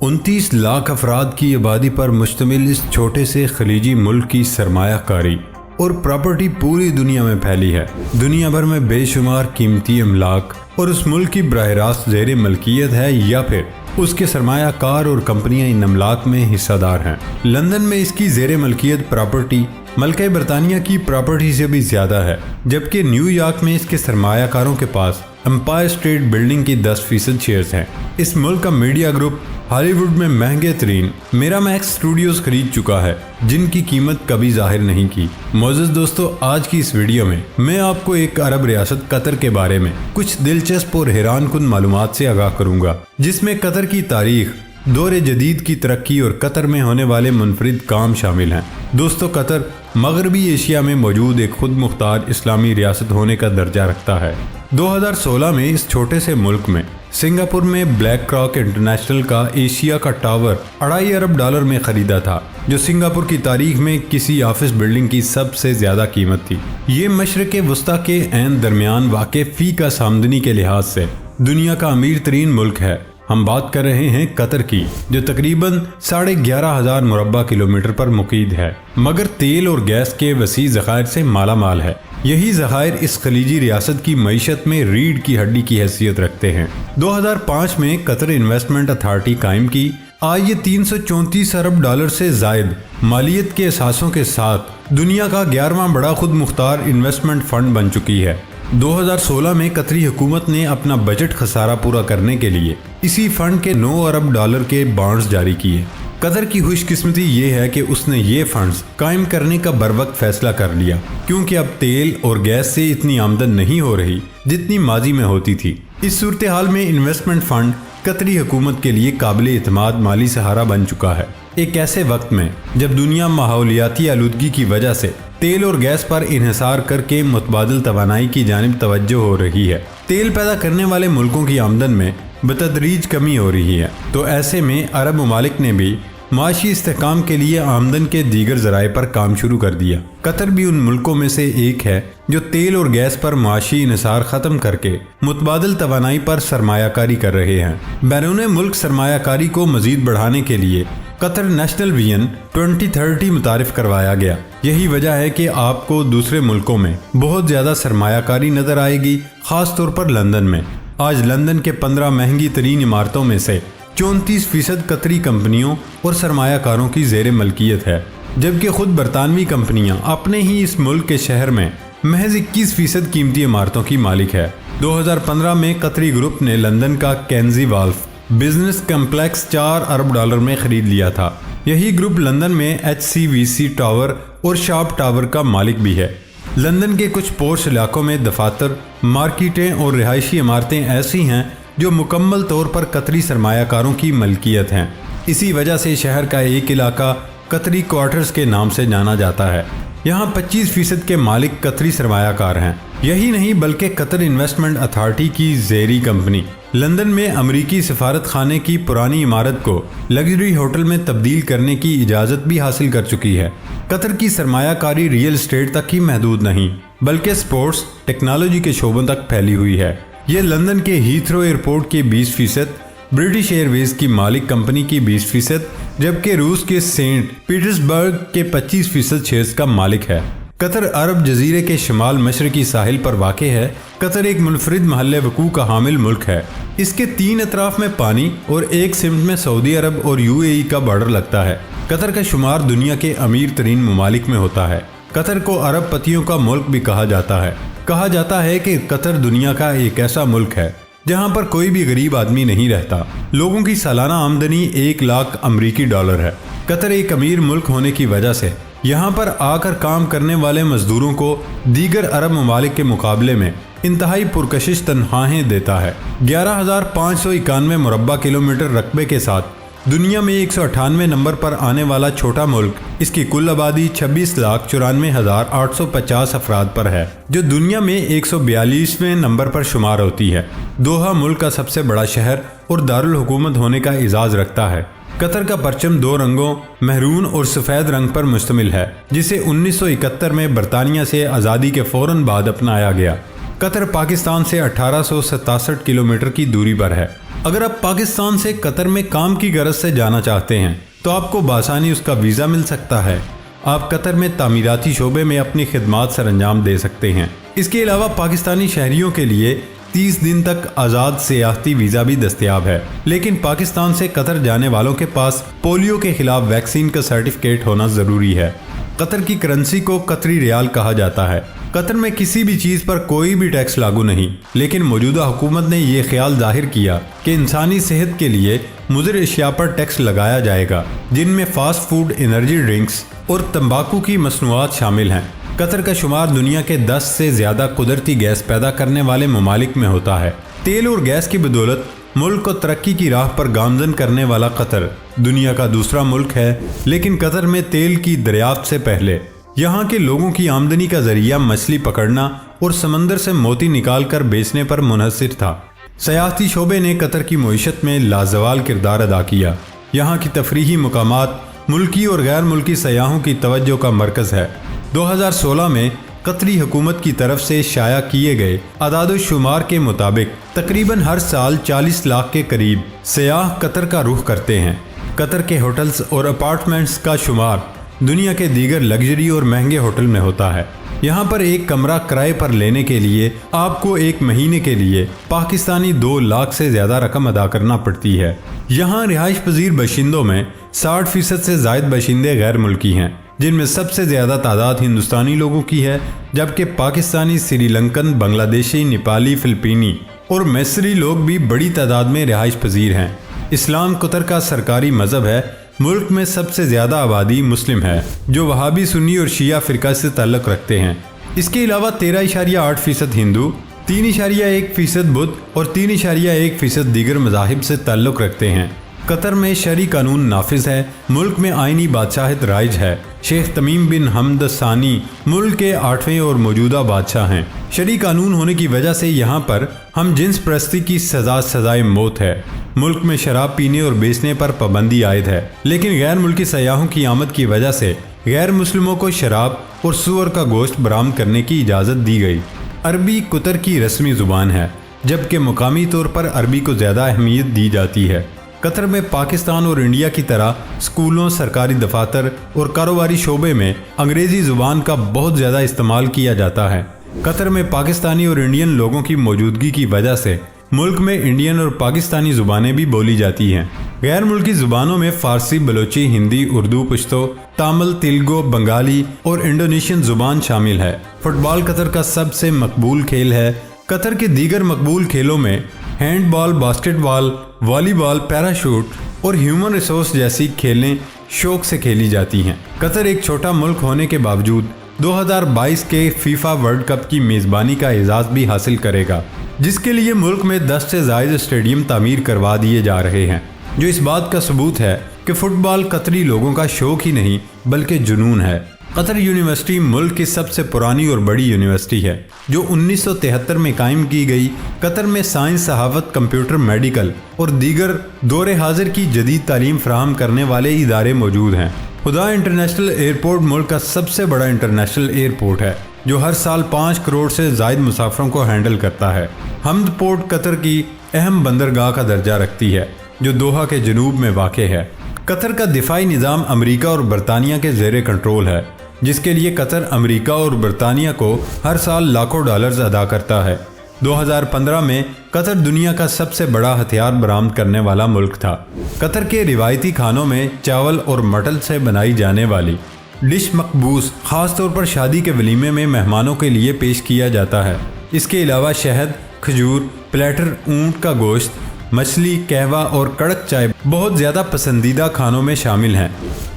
29 لاکھ افراد کی آبادی پر مشتمل اس چھوٹے سے خلیجی ملک کی سرمایہ کاری اور پراپرٹی پوری دنیا میں پھیلی ہے۔ دنیا بھر میں بے شمار قیمتی املاک اور اس ملک کی براہ راست زیر ملکیت ہے یا پھر اس کے سرمایہ کار اور کمپنیاں ان املاک میں حصہ دار ہیں۔ لندن میں اس کی زیر ملکیت پراپرٹی ملکہ برطانیہ کی پراپرٹی سے بھی زیادہ ہے، جبکہ نیو یارک میں اس کے سرمایہ کاروں کے پاس امپائر اسٹیٹ بلڈنگ کی 10% شیئرز ہیں۔ اس ملک کا میڈیا گروپ ہالی ووڈ میں مہنگے ترین میرا میکس اسٹوڈیوز خرید چکا ہے، جن کی قیمت کبھی ظاہر نہیں کی۔ معزز دوستو، آج کی اس ویڈیو میں میں آپ کو ایک عرب ریاست قطر کے بارے میں کچھ دلچسپ اور حیران کن معلومات سے آگاہ کروں گا، جس میں قطر کی تاریخ، دور جدید کی ترقی اور قطر میں ہونے والے منفرد کام شامل ہیں۔ دوستو، قطر مغربی ایشیا میں موجود ایک خود مختار اسلامی ریاست ہونے کا درجہ رکھتا ہے۔ 2016 میں اس چھوٹے سے ملک میں سنگاپور میں بلیک راک انٹرنیشنل کا ایشیا کا ٹاور $2.5 ارب میں خریدا تھا، جو سنگاپور کی تاریخ میں کسی آفس بلڈنگ کی سب سے زیادہ قیمت تھی۔ یہ مشرق وسطیٰ کے عین درمیان واقع فی کا آمدنی کے لحاظ سے دنیا کا امیر ترین ملک ہے۔ ہم بات کر رہے ہیں قطر کی، جو تقریباً 11,500 مربع کلومیٹر پر مقید ہے، مگر تیل اور گیس کے وسیع ذخائر سے مالا مال ہے۔ یہی ذخائر اس خلیجی ریاست کی معیشت میں ریڑھ کی ہڈی کی حیثیت رکھتے ہیں۔ 2005 میں قطر انویسٹمنٹ اتھارٹی قائم کی۔ آج یہ $334 ارب سے زائد مالیت کے اثاثوں کے ساتھ دنیا کا 11واں بڑا خود مختار انویسٹمنٹ فنڈ بن چکی ہے۔ 2016 میں قطری حکومت نے اپنا بجٹ خسارہ پورا کرنے کے لیے اسی فنڈ کے $9 ارب کے بانڈز جاری کیے۔ قطر کی خوش قسمتی یہ ہے کہ اس نے یہ فنڈز قائم کرنے کا بروقت فیصلہ کر لیا، کیونکہ اب تیل اور گیس سے اتنی آمدن نہیں ہو رہی جتنی ماضی میں ہوتی تھی۔ اس صورتحال میں انویسٹمنٹ فنڈ قطری حکومت کے لیے قابل اعتماد مالی سہارا بن چکا ہے، ایک ایسے وقت میں جب دنیا ماحولیاتی آلودگی کی وجہ سے تیل اور گیس پر انحصار کر کے متبادل توانائی کی جانب توجہ ہو رہی ہے۔ تیل پیدا کرنے والے ملکوں کی آمدن میں بتدریج کمی ہو رہی ہے، تو ایسے میں عرب ممالک نے بھی معاشی استحکام کے لیے آمدن کے دیگر ذرائع پر کام شروع کر دیا۔ قطر بھی ان ملکوں میں سے ایک ہے جو تیل اور گیس پر معاشی انحصار ختم کر کے متبادل توانائی پر سرمایہ کاری کر رہے ہیں۔ بیرون ملک سرمایہ کاری کو مزید بڑھانے کے لیے قطر نیشنل ویژن 2030 متعارف کروایا گیا۔ یہی وجہ ہے کہ آپ کو دوسرے ملکوں میں بہت زیادہ سرمایہ کاری نظر آئے گی، خاص طور پر لندن میں۔ آج لندن کے 15 مہنگی ترین عمارتوں میں سے 34% قطری کمپنیوں اور سرمایہ کاروں کی زیر ملکیت ہے، جبکہ خود برطانوی کمپنیاں اپنے ہی اس ملک کے شہر میں محض 21% قیمتی عمارتوں کی مالک ہے۔ 2015 میں قطری گروپ نے لندن کا کینزی والف بزنس کمپلیکس $4 ارب میں خرید لیا تھا۔ یہی گروپ لندن میں HCVC ٹاور اور شارپ ٹاور کا مالک بھی ہے۔ لندن کے کچھ پورش علاقوں میں دفاتر، مارکیٹیں اور رہائشی عمارتیں ایسی ہیں جو مکمل طور پر قطری سرمایہ کاروں کی ملکیت ہیں۔ اسی وجہ سے شہر کا ایک علاقہ قطری کوارٹرز کے نام سے جانا جاتا ہے۔ یہاں 25% کے مالک قطری سرمایہ کار ہیں۔ یہی نہیں بلکہ قطر انویسٹمنٹ اتھارٹی کی زیری کمپنی لندن میں امریکی سفارت خانے کی پرانی عمارت کو لگژری ہوٹل میں تبدیل کرنے کی اجازت بھی حاصل کر چکی ہے۔ قطر کی سرمایہ کاری ریئل اسٹیٹ تک ہی محدود نہیں، بلکہ سپورٹس، ٹیکنالوجی کے شعبوں تک پھیلی ہوئی ہے۔ یہ لندن کے ہیتھرو ایئرپورٹ کے 20%، برٹش ایئر ویز کی مالک کمپنی کی 20%، جبکہ روس کے سینٹ پیٹرزبرگ کے 25% شیئرز کا مالک ہے۔ قطر عرب جزیرے کے شمال مشرقی ساحل پر واقع ہے۔ قطر ایک منفرد محل وقوع کا حامل ملک ہے۔ اس کے 3 اطراف میں پانی اور ایک سمت میں سعودی عرب اور UAE کا بارڈر لگتا ہے۔ قطر کا شمار دنیا کے امیر ترین ممالک میں ہوتا ہے۔ قطر کو عرب پتیوں کا ملک بھی کہا جاتا ہے۔ کہا جاتا ہے کہ قطر دنیا کا ایک ایسا ملک ہے جہاں پر کوئی بھی غریب آدمی نہیں رہتا۔ لوگوں کی سالانہ آمدنی $1 لاکھ امریکی ہے۔ قطر ایک امیر ملک ہونے کی وجہ سے یہاں پر آ کر کام کرنے والے مزدوروں کو دیگر عرب ممالک کے مقابلے میں انتہائی پرکشش تنخواہیں دیتا ہے۔ 11,591 مربع کلومیٹر رقبے کے ساتھ دنیا میں 198 نمبر پر آنے والا چھوٹا ملک، اس کی کل آبادی 26,94,850 افراد پر ہے، جو دنیا میں 142ویں نمبر پر شمار ہوتی ہے۔ دوحہ ملک کا سب سے بڑا شہر اور دارالحکومت ہونے کا اعزاز رکھتا ہے۔ قطر کا پرچم 2 رنگوں مہرون اور سفید رنگ پر مشتمل ہے، جسے 1971 میں برطانیہ سے آزادی کے فوراً بعد اپنایا گیا۔ قطر پاکستان سے 1867 کلومیٹر کی دوری پر ہے۔ اگر آپ پاکستان سے قطر میں کام کی غرض سے جانا چاہتے ہیں تو آپ کو بآسانی اس کا ویزا مل سکتا ہے۔ آپ قطر میں تعمیراتی شعبے میں اپنی خدمات سر انجام دے سکتے ہیں۔ اس کے علاوہ پاکستانی شہریوں کے لیے 30 دن تک آزاد سیاحتی ویزا بھی دستیاب ہے، لیکن پاکستان سے قطر جانے والوں کے پاس پولیو کے خلاف ویکسین کا سرٹیفکیٹ ہونا ضروری ہے۔ قطر کی کرنسی کو قطری ریال کہا جاتا ہے۔ قطر میں کسی بھی چیز پر کوئی بھی ٹیکس لاگو نہیں، لیکن موجودہ حکومت نے یہ خیال ظاہر کیا کہ انسانی صحت کے لیے مضر اشیاء پر ٹیکس لگایا جائے گا، جن میں فاسٹ فوڈ، انرجی ڈرنکس اور تمباکو کی مصنوعات شامل ہیں۔ قطر کا شمار دنیا کے 10 سے زیادہ قدرتی گیس پیدا کرنے والے ممالک میں ہوتا ہے۔ تیل اور گیس کی بدولت ملک کو ترقی کی راہ پر گامزن کرنے والا قطر دنیا کا دوسرا ملک ہے، لیکن قطر میں تیل کی دریافت سے پہلے یہاں کے لوگوں کی آمدنی کا ذریعہ مچھلی پکڑنا اور سمندر سے موتی نکال کر بیچنے پر منحصر تھا۔ سیاحتی شعبے نے قطر کی معیشت میں لازوال کردار ادا کیا۔ یہاں کی تفریحی مقامات ملکی اور غیر ملکی سیاحوں کی توجہ کا مرکز ہے۔ 2016 میں قطری حکومت کی طرف سے شائع کیے گئے اعداد و شمار کے مطابق تقریباً ہر سال 40 لاکھ کے قریب سیاح قطر کا رخ کرتے ہیں۔ قطر کے ہوٹلز اور اپارٹمنٹس کا شمار دنیا کے دیگر لگژری اور مہنگے ہوٹل میں ہوتا ہے۔ یہاں پر ایک کمرہ کرائے پر لینے کے لیے آپ کو ایک مہینے کے لیے پاکستانی 2 لاکھ سے زیادہ رقم ادا کرنا پڑتی ہے۔ یہاں رہائش پذیر باشندوں میں 60% سے زائد باشندے غیر ملکی ہیں، جن میں سب سے زیادہ تعداد ہندوستانی لوگوں کی ہے، جبکہ پاکستانی، سری لنکن، بنگلہ دیشی، نیپالی، فلپینی اور مصری لوگ بھی بڑی تعداد میں رہائش پذیر ہیں۔ اسلام قطر کا سرکاری مذہب ہے۔ ملک میں سب سے زیادہ آبادی مسلم ہے، جو وہابی، سنی اور شیعہ فرقہ سے تعلق رکھتے ہیں۔ اس کے علاوہ 13.8% ہندو، 3.1% بدھ اور 3.1% دیگر مذاہب سے تعلق رکھتے ہیں۔ قطر میں شرعی قانون نافذ ہے۔ ملک میں آئینی بادشاہت رائج ہے۔ شیخ تمیم بن حمد ثانی ملک کے 8ویں اور موجودہ بادشاہ ہیں۔ شرعی قانون ہونے کی وجہ سے یہاں پر ہم جنس پرستی کی سزائے موت ہے۔ ملک میں شراب پینے اور بیچنے پر پابندی عائد ہے، لیکن غیر ملکی سیاحوں کی آمد کی وجہ سے غیر مسلموں کو شراب اور سور کا گوشت برآمد کرنے کی اجازت دی گئی۔ عربی قطر کی رسمی زبان ہے، جبکہ مقامی طور پر عربی کو زیادہ اہمیت دی جاتی ہے۔ قطر میں پاکستان اور انڈیا کی طرح اسکولوں، سرکاری دفاتر اور کاروباری شعبے میں انگریزی زبان کا بہت زیادہ استعمال کیا جاتا ہے۔ قطر میں پاکستانی اور انڈین لوگوں کی موجودگی کی وجہ سے ملک میں انڈین اور پاکستانی زبانیں بھی بولی جاتی ہیں۔ غیر ملکی زبانوں میں فارسی، بلوچی، ہندی، اردو، پشتو، تامل، تیلگو، بنگالی اور انڈونیشین زبان شامل ہے۔ فٹ بال قطر کا سب سے مقبول کھیل ہے۔ قطر کے دیگر مقبول کھیلوں میں ہینڈ بال، باسکٹ بال، والی بال، پیراشوٹ اور ہیومن ریسورس جیسی کھیلیں شوق سے کھیلی جاتی ہیں۔ قطر ایک چھوٹا ملک ہونے کے باوجود 2022 کے فیفا ورلڈ کپ کی میزبانی کا اعزاز بھی حاصل کرے گا، جس کے لیے ملک میں 10 سے زائد اسٹیڈیم تعمیر کروا دیے جا رہے ہیں، جو اس بات کا ثبوت ہے کہ فٹ بال قطری لوگوں کا شوق ہی نہیں بلکہ جنون ہے۔ قطر یونیورسٹی ملک کی سب سے پرانی اور بڑی یونیورسٹی ہے، جو 1973 میں قائم کی گئی۔ قطر میں سائنس، صحافت، کمپیوٹر، میڈیکل اور دیگر دور حاضر کی جدید تعلیم فراہم کرنے والے ادارے موجود ہیں۔ خدا انٹرنیشنل ایئرپورٹ ملک کا سب سے بڑا انٹرنیشنل ایئرپورٹ ہے، جو ہر سال 5 کروڑ سے زائد مسافروں کو ہینڈل کرتا ہے۔ حمد پورٹ قطر کی اہم بندرگاہ کا درجہ رکھتی ہے، جو دوحہ کے جنوب میں واقع ہے۔ قطر کا دفاعی نظام امریکہ اور برطانیہ کے زیر کنٹرول ہے، جس کے لیے قطر امریکہ اور برطانیہ کو ہر سال لاکھوں ڈالرز ادا کرتا ہے۔ 2015 میں قطر دنیا کا سب سے بڑا ہتھیار برآمد کرنے والا ملک تھا۔ قطر کے روایتی کھانوں میں چاول اور مٹن سے بنائی جانے والی ڈش مقبوس خاص طور پر شادی کے ولیمے میں مہمانوں کے لیے پیش کیا جاتا ہے۔ اس کے علاوہ شہد، کھجور، پلیٹر، اونٹ کا گوشت، مچھلی، قہوہ اور کڑک چائے بہت زیادہ پسندیدہ کھانوں میں شامل ہیں۔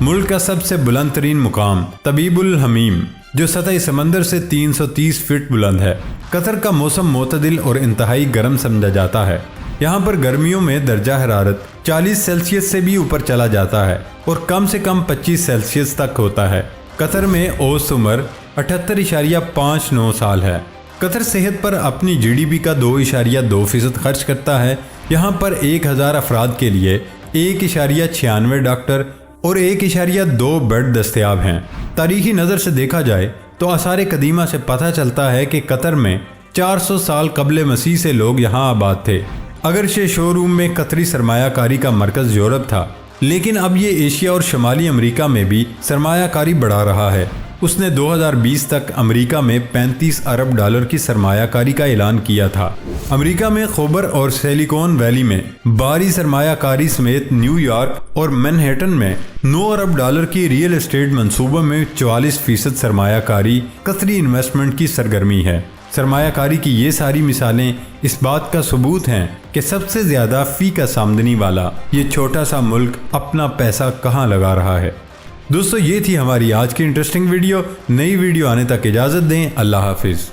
ملک کا سب سے بلند ترین مقام طبیب الحمیم، جو سطح سمندر سے 330 فٹ بلند ہے۔ قطر کا موسم معتدل اور انتہائی گرم سمجھا جاتا ہے۔ یہاں پر گرمیوں میں درجہ حرارت 40 سیلسیس سے بھی اوپر چلا جاتا ہے اور کم سے کم 25 سیلسیس تک ہوتا ہے۔ قطر میں اوسط عمر 78.59 سال ہے۔ قطر صحت پر اپنی جی ڈی پی کا 2.2% خرچ کرتا ہے۔ یہاں پر 1000 افراد کے لیے 1.96 ڈاکٹر اور 1.2 بیڈ دستیاب ہیں۔ تاریخی نظر سے دیکھا جائے تو آثار قدیمہ سے پتہ چلتا ہے کہ قطر میں 400 سال قبل مسیح سے لوگ یہاں آباد تھے۔ اگرچہ شو روم میں قطری سرمایہ کاری کا مرکز یورپ تھا، لیکن اب یہ ایشیا اور شمالی امریکہ میں بھی سرمایہ کاری بڑھا رہا ہے۔ اس نے 2020 تک امریکہ میں 35 ارب ڈالر کی سرمایہ کاری کا اعلان کیا تھا۔ امریکہ میں خیبر اور سلیکون ویلی میں بھاری سرمایہ کاری سمیت نیو یارک اور مینہٹن میں 9 ارب ڈالر کی ریئل اسٹیٹ منصوبوں میں 44% سرمایہ کاری قطری انویسٹمنٹ کی سرگرمی ہے۔ سرمایہ کاری کی یہ ساری مثالیں اس بات کا ثبوت ہیں کہ سب سے زیادہ فی کس آمدنی والا یہ چھوٹا سا ملک اپنا پیسہ کہاں لگا رہا ہے۔ دوستو، یہ تھی ہماری آج کی انٹرسٹنگ ویڈیو۔ نئی ویڈیو آنے تک اجازت دیں۔ اللہ حافظ۔